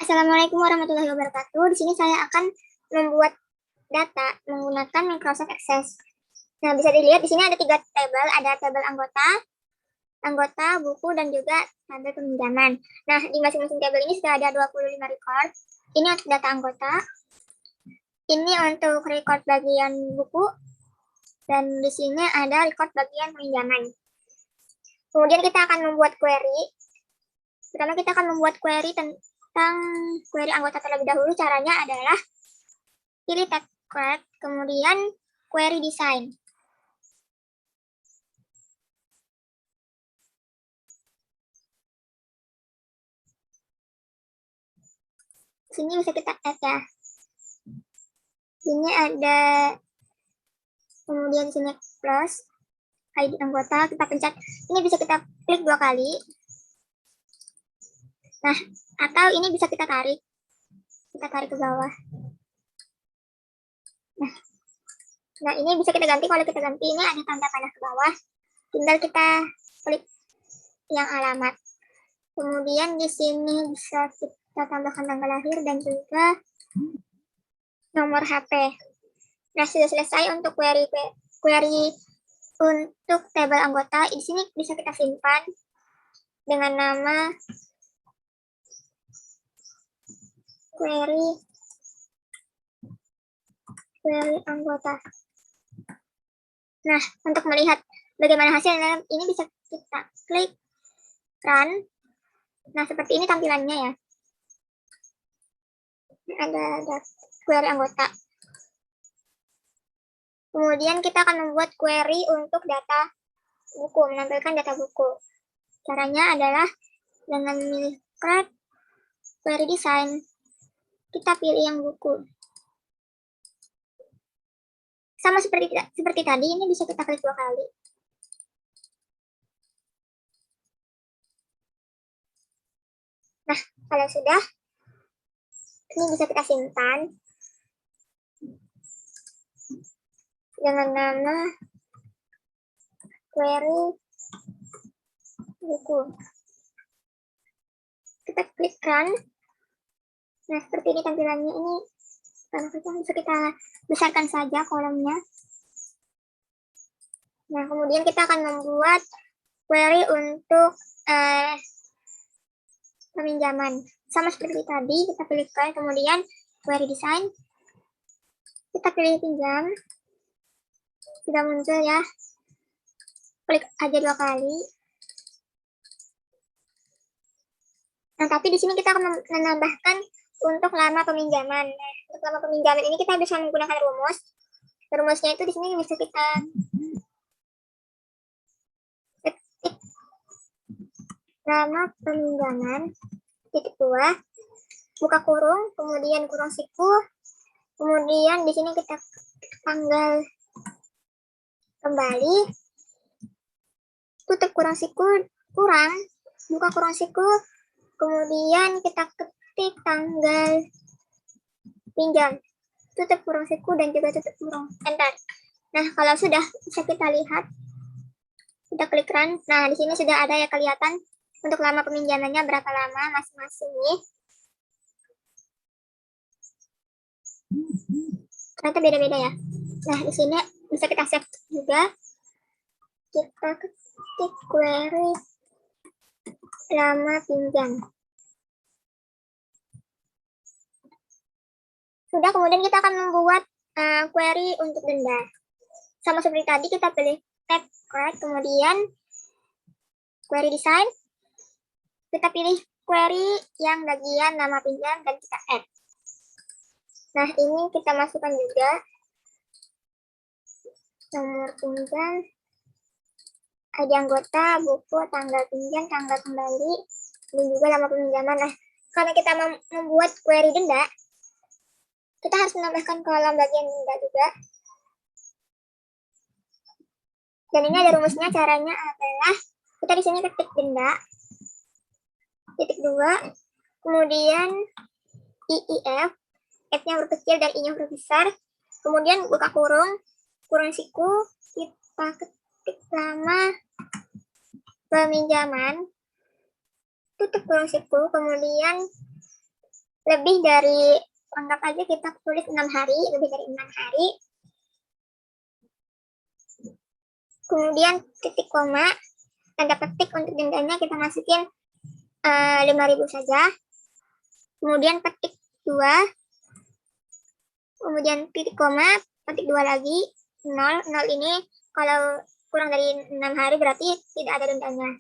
Assalamualaikum warahmatullahi wabarakatuh. Di sini saya akan membuat data menggunakan Microsoft Access. Nah, bisa dilihat di sini ada 3 tabel, ada tabel anggota, buku, dan juga tabel peminjaman. Nah, di masing-masing tabel ini sudah ada 25 record. Ini untuk data anggota, ini untuk record bagian buku, dan di sini ada record bagian peminjaman. Kemudian kita akan membuat query. Pertama kita akan membuat query tentang query anggota terlebih dahulu. Caranya adalah pilih tab create, kemudian query design. Sini bisa kita add ya. Ini ada, kemudian sini plus ID anggota, kita pencet. Ini bisa kita klik 2 kali. Nah, atau ini bisa kita tarik. Kita tarik ke bawah. Nah, ini bisa kita ganti. Kalau kita ganti, ini ada tanda panah ke bawah. Tinggal kita klik yang alamat. Kemudian di sini bisa kita tambahkan tanggal lahir dan juga nomor HP. Nah, sudah selesai untuk query untuk tabel anggota. Di sini bisa kita simpan dengan nama query anggota. Nah, untuk melihat bagaimana hasilnya, ini bisa kita klik run. Nah, seperti ini tampilannya ya. Ada query anggota. Kemudian kita akan membuat query untuk data buku, menampilkan data buku. Caranya adalah dengan memilih create query design, kita pilih yang buku. Sama seperti tadi, ini bisa kita klik 2 kali. Nah, kalau sudah, ini bisa kita simpan dengan nama query buku. Kita klik run. Nah, seperti ini tampilannya. Ini bisa kita besarkan saja kolomnya. Nah, kemudian kita akan membuat query untuk peminjaman. Sama seperti tadi, kita pilih file, kemudian query design. Kita pilih pinjam. Sudah muncul ya. Klik aja 2 kali. Nah, tapi di sini kita akan menambahkan untuk lama peminjaman. Nah, untuk lama peminjaman ini kita bisa menggunakan rumus. Rumusnya itu di sini bisa kita ketik lama peminjaman titik 2, buka kurung, kemudian kurung siku, kemudian di sini kita tanggal kembali, tutup kurung siku, kurang, buka kurung siku, kemudian kita ketik tanggal pinjam, tutup kurung siku dan juga tutup kurung, enter. Nah, kalau sudah bisa kita lihat, kita klik run. Nah, di sini sudah ada ya kelihatan untuk lama peminjamannya berapa lama masing-masing nih. Ternyata beda-beda ya. Nah, di sini bisa kita save juga. Kita ketik query lama pinjam. Sudah, kemudian kita akan membuat query untuk denda. Sama seperti tadi, kita pilih tab create, kemudian query design. Kita pilih query yang bagian nama pinjam dan kita add. Nah, ini kita masukkan juga nomor pinjam, ID anggota, buku, tanggal pinjam, tanggal kembali, dan juga lama peminjaman. Nah, karena kita membuat query denda, kita harus menambahkan kolom bagian denda juga. Dan ini ada rumusnya. Caranya adalah kita di sini ketik denda, titik 2, kemudian IIF, F-nya huruf kecil dan I-nya huruf besar, kemudian buka kurung, kurung siku, kita ketik lama peminjaman, tutup kurung siku, kemudian lebih dari, anggap aja kita tulis 6 hari, lebih dari 6 hari. Kemudian titik koma, tanda petik untuk dendanya kita masukin 5.000 saja. Kemudian petik 2, kemudian titik koma, petik 2 lagi, 0. 0 ini kalau kurang dari 6 hari berarti tidak ada dendanya.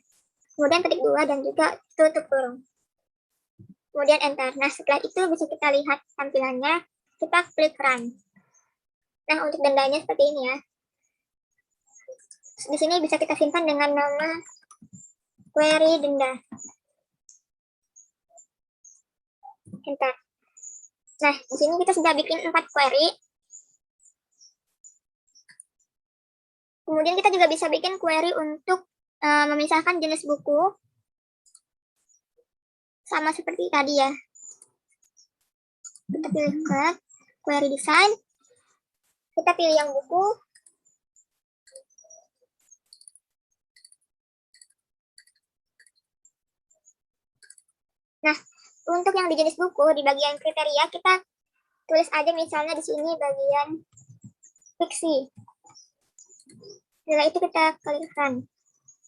Kemudian petik 2 dan juga tutup kurung. Kemudian enter. Nah, setelah itu bisa kita lihat tampilannya. Kita klik run. Nah, untuk dendanya seperti ini ya. Di sini bisa kita simpan dengan nama query denda. Enter. Nah, di sini kita sudah bikin 4 query. Kemudian kita juga bisa bikin query untuk memisahkan jenis buku. Sama seperti tadi ya. Kita pilih query design. Kita pilih yang buku. Nah, untuk yang di jenis buku, di bagian kriteria, kita tulis aja misalnya di sini bagian fiksi. Setelah itu kita klik run.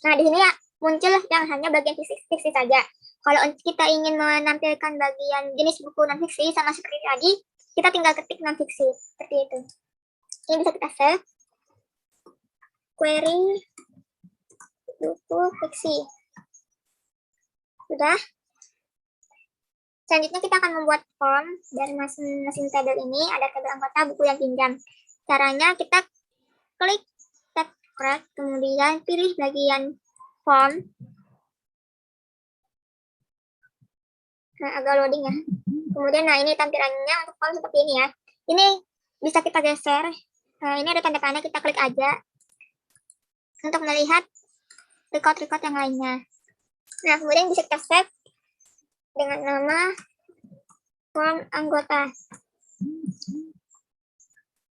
Nah, di sini ya muncul yang hanya bagian fiksi saja. Kalau kita ingin menampilkan bagian jenis buku non-fiksi sama seperti tadi, kita tinggal ketik non-fiksi. Seperti itu. Ini bisa kita save. Query buku fiksi. Sudah. Selanjutnya kita akan membuat form dari mesin tabel ini. Ada tabel anggota, buku yang pinjam. Caranya kita klik tab create, kemudian pilih bagian form. Nah, agak loading ya. Kemudian, nah ini tampilannya untuk form seperti ini ya. Ini bisa kita geser. Nah, ini ada tanda panah, kita klik aja untuk melihat record-record yang lainnya. Nah, kemudian bisa kita save dengan nama form anggota.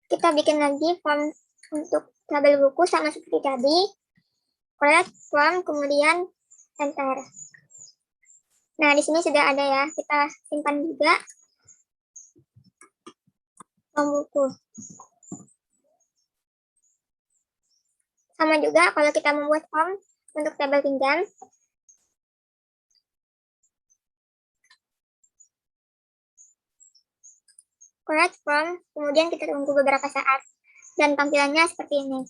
Kita bikin lagi form untuk tabel buku sama seperti tadi. Create form, kemudian enter. Nah, di sini sudah ada ya. Kita simpan juga form buku. Sama juga kalau kita membuat form untuk tabel pinjam. Create form, kemudian kita tunggu beberapa saat. Dan tampilannya seperti ini.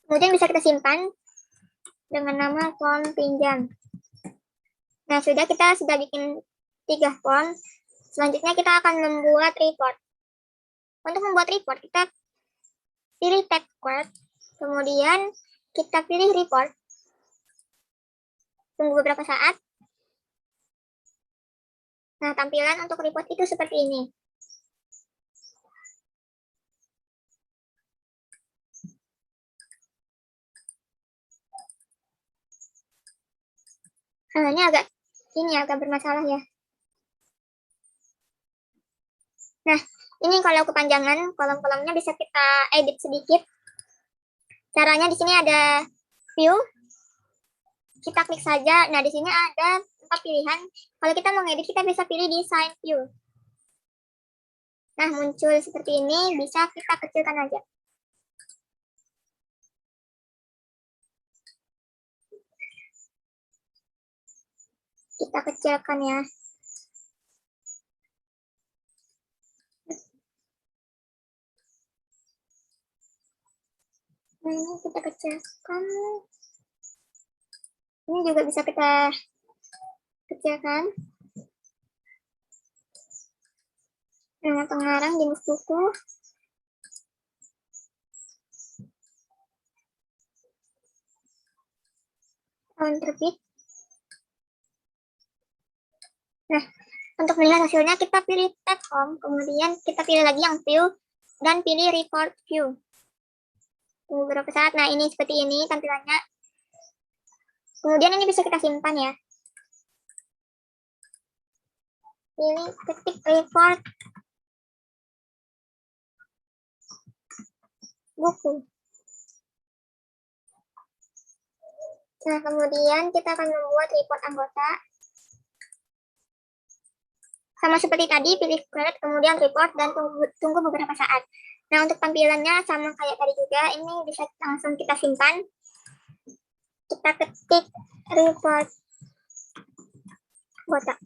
Kemudian bisa kita simpan dengan nama form pinjam. Nah, kita sudah bikin 3 form. Selanjutnya kita akan membuat report. Untuk membuat report, kita pilih tab query, kemudian kita pilih report. Tunggu beberapa saat. Nah, tampilan untuk report itu seperti ini. Ini agak bermasalah ya. Nah, ini kalau kepanjangan kolom-kolomnya bisa kita edit sedikit. Caranya di sini ada view. Kita klik saja. Nah, di sini ada 4 pilihan. Kalau kita mau ngedit, kita bisa pilih design view. Nah, muncul seperti ini, bisa kita kecilkan aja. Kita kecilkan ya. Nah, ini kita kecilkan. Ini juga bisa kita kecilkan. Nah, pengarang jenis buku. Tahun terbit. Nah, untuk melihat hasilnya kita pilih tab home, kemudian kita pilih lagi yang view, dan pilih report view. Tunggu beberapa saat. Nah, ini seperti ini tampilannya. Kemudian ini bisa kita simpan ya. Ini ketik report buku. Nah, kemudian kita akan membuat report anggota. Sama seperti tadi, pilih create, kemudian report, dan tunggu beberapa saat. Nah, untuk tampilannya sama kayak tadi juga, ini bisa langsung kita simpan. Kita ketik report kotak.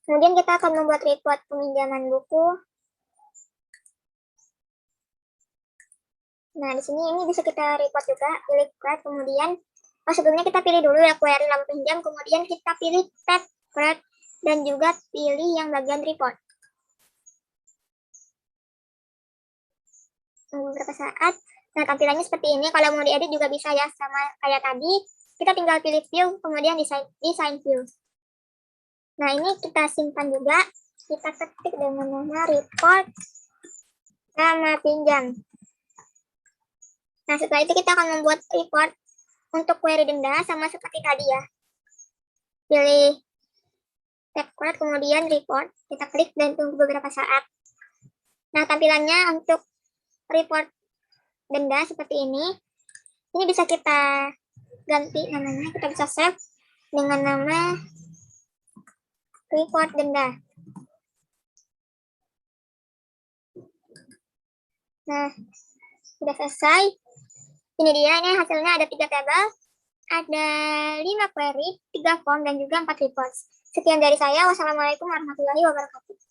Kemudian kita akan membuat report peminjaman buku. Nah, di sini ini bisa kita report juga, pilih create, kemudian sebelumnya kita pilih dulu ya query lama pinjam, kemudian kita pilih tab create dan juga pilih yang bagian report. Tunggu beberapa saat. Nah, tampilannya seperti ini. Kalau mau diedit juga bisa ya, sama kayak tadi. Kita tinggal pilih view, kemudian design view. Nah, ini kita simpan juga. Kita ketik dengan nama report lama pinjam. Nah, setelah itu kita akan membuat report untuk query denda sama seperti tadi ya. Pilih tab create, kemudian report. Kita klik dan tunggu beberapa saat. Nah, tampilannya untuk report denda seperti ini. Ini bisa kita ganti namanya, kita bisa save dengan nama report denda. Nah, sudah selesai. Ini dia, ini hasilnya ada 3 tabel, ada 5 query, 3 form, dan juga 4 reports. Sekian dari saya. Wassalamualaikum warahmatullahi wabarakatuh.